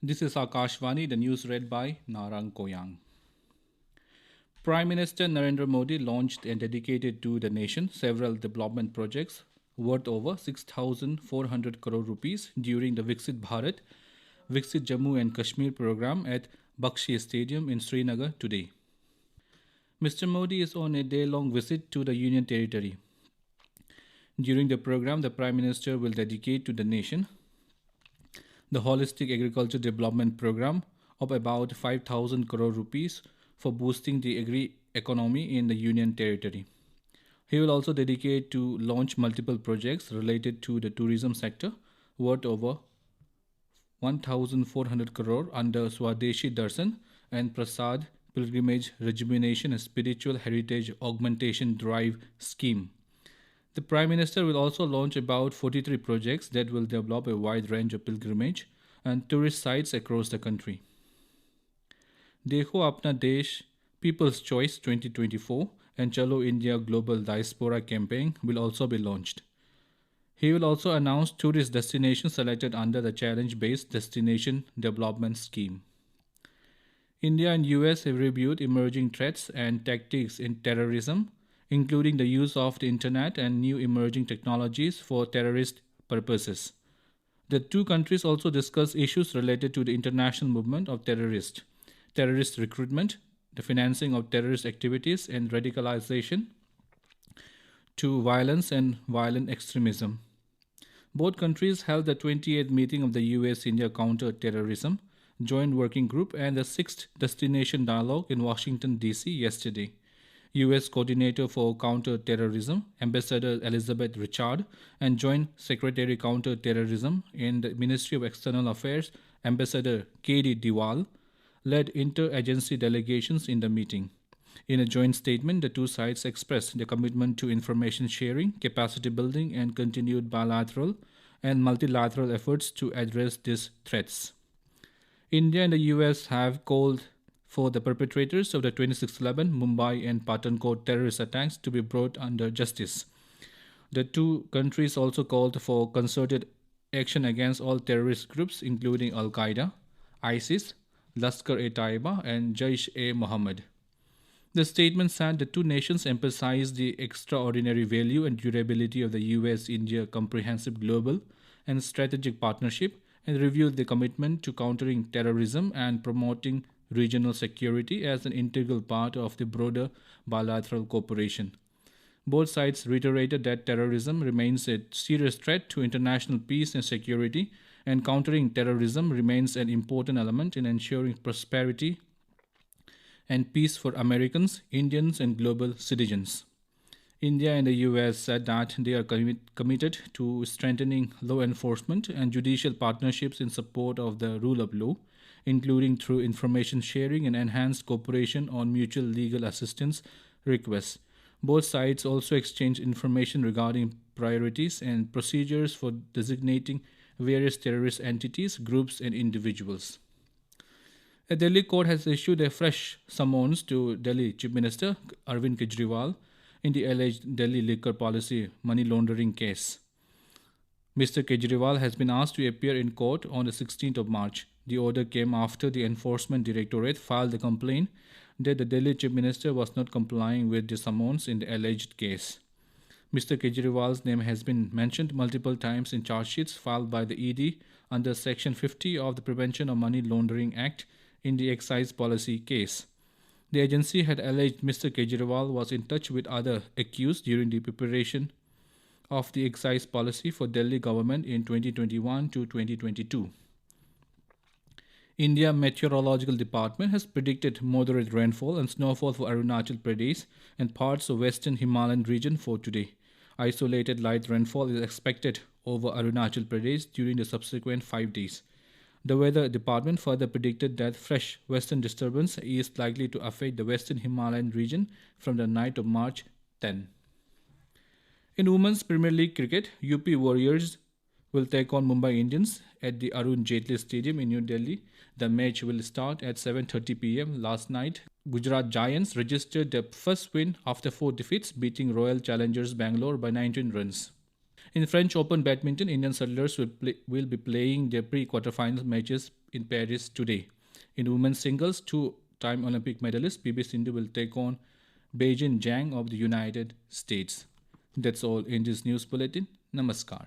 This is Akashvani, the news read by Narang Koyang. Prime Minister Narendra Modi launched and dedicated to the nation several development projects worth over 6,400 crore rupees during the Viksit Bharat, Viksit Jammu and Kashmir program at Bakshi Stadium in Srinagar today. Mr. Modi is on a day-long visit to the Union Territory. During the program, the Prime Minister will dedicate to the nation the Holistic Agriculture Development Program of about 5,000 crore rupees for boosting the agri economy in the Union Territory. He will also dedicate to launch multiple projects related to the tourism sector worth over 1,400 crore under Swadeshi Darshan and Prasad Pilgrimage Rejuvenation and Spiritual Heritage Augmentation Drive scheme. The Prime Minister will also launch about 43 projects that will develop a wide range of pilgrimage and tourist sites across the country. Dekho Apna Desh People's Choice 2024 and Chalo India Global Diaspora campaign will also be launched. He will also announce tourist destinations selected under the Challenge-Based Destination Development Scheme. India and US have reviewed emerging threats and tactics in terrorism, including the use of the internet and new emerging technologies for terrorist purposes. The two countries also discussed issues related to the international movement of terrorists, terrorist recruitment, the financing of terrorist activities, and radicalization to violence and violent extremism. Both countries held the 28th meeting of the US-India Counter-Terrorism Joint Working Group and the 6th Destination Dialogue in Washington, D.C. yesterday. U.S. Coordinator for Counter-Terrorism, Ambassador Elizabeth Richard, and Joint Secretary Counter-Terrorism in the Ministry of External Affairs, Ambassador K.D. Diwal, led inter-agency delegations in the meeting. In a joint statement, the two sides expressed their commitment to information sharing, capacity building, and continued bilateral and multilateral efforts to address these threats. India and the US have called for the perpetrators of the 26/11 Mumbai and Pathankot terrorist attacks to be brought under justice. The two countries also called for concerted action against all terrorist groups including Al-Qaeda, ISIS, Lashkar-e-Taiba, and Jaish-e-Mohammed. The statement said the two nations emphasized the extraordinary value and durability of the US-India comprehensive global and strategic partnership and reviewed the commitment to countering terrorism and promoting regional security as an integral part of the broader bilateral cooperation. Both sides reiterated that terrorism remains a serious threat to international peace and security, and countering terrorism remains an important element in ensuring prosperity and peace for Americans, Indians, and global citizens. India and the US said that they are committed to strengthening law enforcement and judicial partnerships in support of the rule of law, including through information sharing and enhanced cooperation on mutual legal assistance requests. Both sides also exchanged information regarding priorities and procedures for designating various terrorist entities, groups, and individuals. A Delhi court has issued a fresh summons to Delhi Chief Minister Arvind Kejriwal in the alleged Delhi liquor policy money laundering case. Mr. Kejriwal has been asked to appear in court on the 16th of March. The order came after the Enforcement Directorate filed a complaint that the Delhi Chief Minister was not complying with the summons in the alleged case. Mr. Kejriwal's name has been mentioned multiple times in charge sheets filed by the ED under Section 50 of the Prevention of Money Laundering Act in the excise policy case. The agency had alleged Mr. Kejriwal was in touch with other accused during the preparation of the excise policy for Delhi government in 2021 to 2022. India Meteorological Department has predicted moderate rainfall and snowfall for Arunachal Pradesh and parts of western Himalayan region for today. Isolated light rainfall is expected over Arunachal Pradesh during the subsequent 5 days. The Weather Department further predicted that fresh western disturbance is likely to affect the western Himalayan region from the night of March 10. In Women's Premier League cricket, UP Warriors will take on Mumbai Indians at the Arun Jaitley Stadium in New Delhi. The match will start at 7:30 p.m. Last night, Gujarat Giants registered their first win after 4 defeats, beating Royal Challengers Bangalore by 19 runs. In French Open badminton, Indian settlers will be playing their pre-quarterfinal matches in Paris today. In women's singles, two-time Olympic medalist PB Sindhu will take on Beijing Zhang of the United States. That's all in this news bulletin. Namaskar.